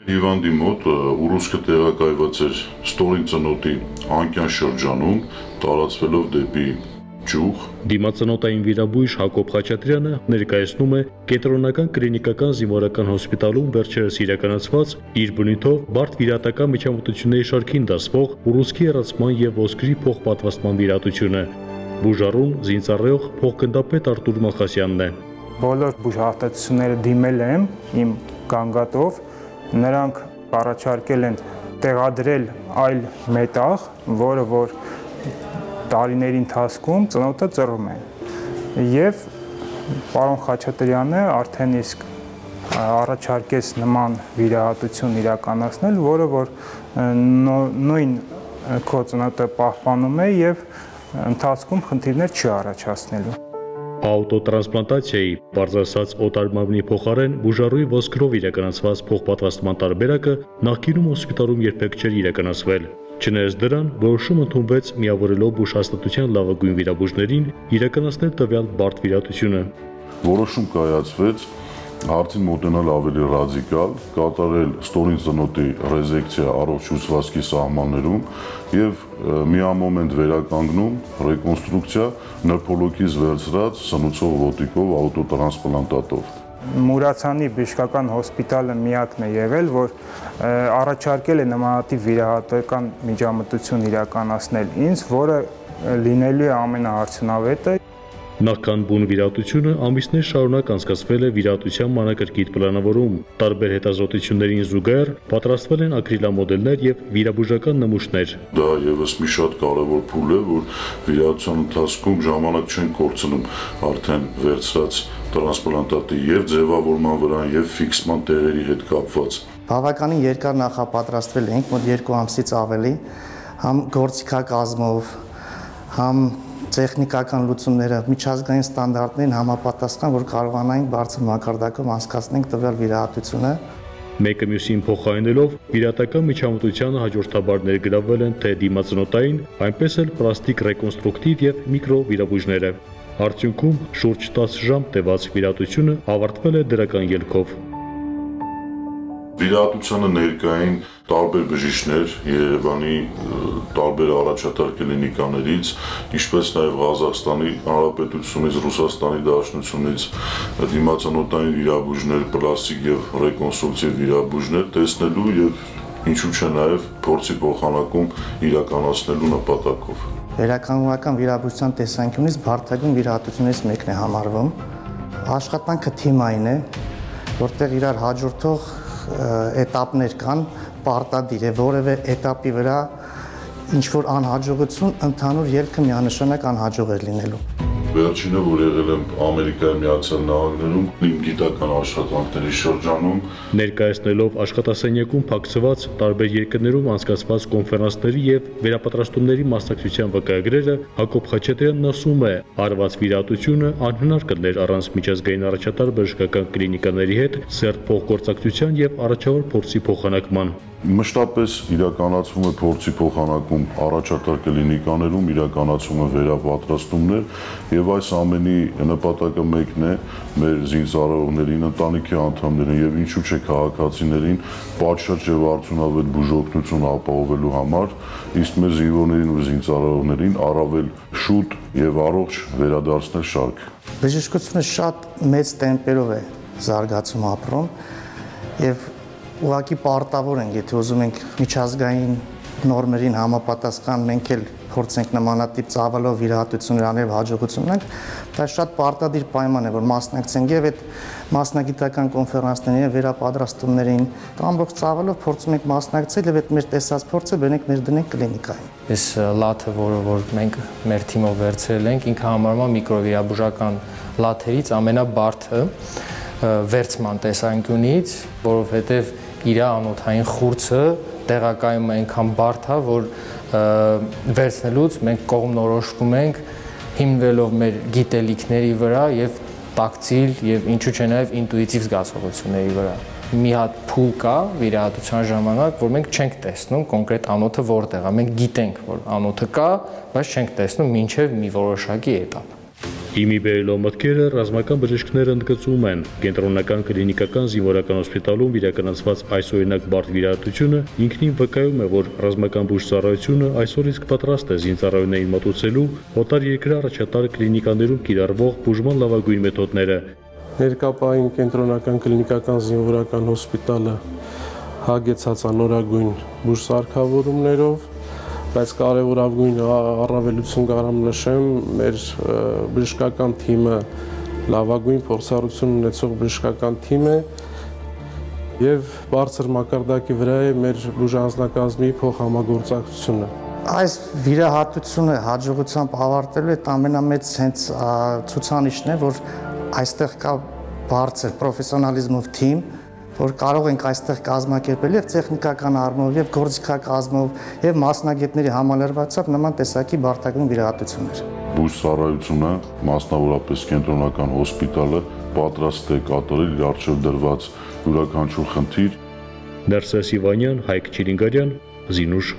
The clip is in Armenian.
Հիվանդի մոտ ուռուցքը տեղակայված էր ստորին ծնոտի անկյան շրջանում, տարածվելով դեպի ճյուղ։ Դիմացնոտային վիրաբույժ Հակոբ Խաչատրյանը ներկայացնում է կենտրոնական կլինիկական զինվորական հոսպիտալում վերջերս իրականացված իր բնույթով բարդ վիրահատական միջամտությունների շարքին դասվող ուռուցքի հեռացման եւ ոսկրի փոխպատվաստման վիրահատությունը։ Բուժառուն զինծառայող փոխգնդապետ Արտուր Մախասյանն է։ Բոլոր բուժհաստատությունները դիմել եմ իմ գանգատով, նրանք առաջարկել են տեղադրել այլ մետաղ, որը որ տարիների ընթացքում ծնոտը ծռում է։ Եվ պարոն Խաչատրյանը արդեն իսկ առաջարկեց նման վիրահատություն իրականացնել, որը որ նույն քո ծնոտը պահպանում է եւ ընթացքում խնդիրներ չի առաջացնելու։ Աուտոտրանսպլանտացիայի, բարձրացած օտարմամնի փոխարեն բուժառուի ոսկրով իրականացված փոխպատվաստման տարբերակը նախկինում հոսպիտալում երբեք չէր իրականացվել։ Չնայած դրան, որոշում ընդունվեց միավորելով բուժհաստատության լավագույն վիրաբույժներին իրականացնել տվյալ բարդ վիրահատությունը։ Որոշում կայացվեց հարցին մոտենալ ավելի ռադիկալ, կատարել ստորին ծնոտի ռեզեկցիա առողջ հյուսվածքի սահմաններում եւ միամոմենտ վերականգնում, ռեկոնստրուկցիա նրբոլոկից վերցրած սնուցող ոտիկով աուտոտրանսպլանտատով։ Մուրացանի բժշկական հոսպիտալը միակն է եղել, որ առաջարկել է նմանատիպ վիրահատական միջամտություն իրականացնել ինձ, որը լինելու է ամենաարդյունավետը։ Նախքան բուն վիրահատությունը ամիսներ շարունակ անցկացվել է վիրահատության մանրակրկիտ պլանավորում։ Տարբեր հետազոտություններին զուգահեռ պատրաստվել են ակրիլամոդելներ եւ վիրաբուժական նմուշներ։ Դա եւս մի շատ կարեւոր փուլ է, որ վիրահատության ընթացքում ժամանակ չեն կորցնում արդեն վերցրած տրանսպլանտատի եւ ձևավորման վրա եւ ֆիքսման տեղերի հետ կապված։ Բավականին երկար նախապատրաստվել ենք, մոտ 2 ամսից ավելի, համ գործիքակազմով, համ տեխնիկական լուծումները միջազգային ստանդարտներին համապատասխան, որ կարողանային բարձր մակարդակով անցկացնենք տվյալ վիրահատությունը։ Մեկը մյուսին փոխարինելով վիրահատական միջամտությանը հաջորդաբար ներգրավվել են թե դիմացնոտային, այնպես էլ պլաստիկ ռեկոնստրուկտիվ եւ միկրո վիրաբույժները։ Արդյունքում շուրջ 10 ժամ տևած վիրահատությունը ավարտվել է դրական ելքով։ Վիրահատությանը ներկային տարբեր բժիշկներ Երևանի տարբեր առաջատար կլինիկաներից, ինչպես նաև Ղազախստանի Հանրապետությունից, Ռուսաստանի Դաշնությունից դիմացանոթային վիրաբույժներ, պլաստիկ եւ ռեկոնստրուկտիվ վիրաբույժներ տեսնելու եւ ինչու՞ չէ նաև փորձի փոխանակում իրականացնելու նպատակով։ Վերականգնական վիրաբուժության տեսանկյունից բարդագույն վիրահատություններից մեկն է համարվում։ Աշխատանքը թիմային է, որտեղ իրար հաջորդող էտապներ կան, պարտադիր է որևէ էտապի վրա ինչ-որ անհաջողություն ընդհանուր ելքը միանշանակ անհաջող է լինելու։ Վերջինը, որ եղել եմ Ամերիկայի Միացյալ Նահանգներում, իմ գիտական աշխատանքների շրջանում, ներկայացնելով աշխատասենյակում փակցված տարբեր երկրներում անցկացված կոնֆերանսների եւ վերապատրաստումների մասնակցության վկայագրերը, Հակոբ Խաչատրյանն ասում է, արված վիրահատությունը անհնար կլներ առանց միջազգային առաջատար բժշկական կլինիկաների հետ սերտ փոխգործակցության եւ առաջավոր փորձի փոխանակման։ Մշտապես իրականացվում է փորձի փոխանակում առաջատար կլինիկաներում, իրականացվում է վերապատրաստումներ եւ այս ամենի նպատակը մեկն է մեր զինծառայողներին, ընտանիքի անդամներին եւ ինչու՞ չէ քաղաքացիներին պատշաճ եւ արդյունավետ բուժօգնություն ապահովելու համար, իսկ մեր զինվորներին ու զինծառայողներին առավել շուտ եւ առողջ վերադարձնել շարք։ Բժշկությունը շատ մեծ տեմպերով է զարգացում ապրում եւ ուղղակի պարտավոր ենք, եթե ուզում ենք միջազգային նորմերին համապատասխան մենք էլ փորձենք նմանատիպ ծավալով վիրահատություններ անել հաջողություն ունենք, դա շատ պարտադիր պայման է, որ մասնակցենք եւ այդ մասնագիտական կոնֆերանսներին, վերապատրաստումներին, ամբողջ ծավալով փորձում ենք մասնակցել եւ այդ մեր տեսած փորձը բերենք մեր դնենք կլինիկային։ Այս լաթը, որ մենք մեր թիմով վերցրել ենք, ինքը համարվում է միկրովիրաբուժական լաթերից ամենաբարդը վերցման տեսանկյունից, որովհետեւ իր անոթային խուրձը տեղակայում է այնքան բարդ է, որ վերցնելուց մենք կողմնորոշվում ենք հիմնվելով մեր գիտելիքների վրա եւ տակտիլ եւ ինչու՞ չէ նաեւ ինտուիտիվ զգացողությունների վրա։ Մի հատ փուլ կա վիրահատության ժամանակ, որ մենք չենք տեսնում կոնկրետ անոթը որտեղ է։ Մենք գիտենք, որ անոթը կա, բայց չենք տեսնում մինչեւ մի որոշակի էտապ։ Հիմի բերելով մտքերը ռազմական բժիշկները ընդգծում են կենտրոնական կլինիկական զինվորական հոսպիտալում իրականացված այսօրինակ բարդ վիրահատությունը ինքնին վկայում է, որ ռազմական բուժծառայությունը այսօր իսկ պատրաստ է զինծառայողներին մատուցելու օտար երկրի առաջատար կլինիկաներում կիրառվող բուժման լավագույն մեթոդները։ Ներկապային կենտրոնական կլինիկական զինվորական հոսպիտալը հագեցած է նորագույն բուժսարքավորումներով, բայց կարևորագույն առավելություն կարամ նշեմ, մեր բժշկական թիմը լավագույն փորձառություն ունեցող բժշկական թիմ է եւ բարձր մակարդակի վրա է մեր բուժանձնակազմի փոխհամագործակցությունը։ Այս վիրահատությունը հաջողությամբ ավարտելու այդ ամենամեծ հենց ցուցանիշն է, որ այստեղ կա բարձր պրոֆեսիոնալիզմով թիմ, որ կարող ենք այստեղ կազմակերպել եւ տեխնիկական առումով եւ գործիքակազմով եւ մասնագետների համալրվածությամբ նման տեսակի բարդագույն վիրահատություններ։ Բուժծառայությունը, մասնավորապես կենտրոնական հոսպիտալը պատրաստ է կատարել իր առջև դրված յուրաքանչյուր խնդիր։ Ներսես Իվանյան, Հայկ Չիլինգարյան, Զինուշ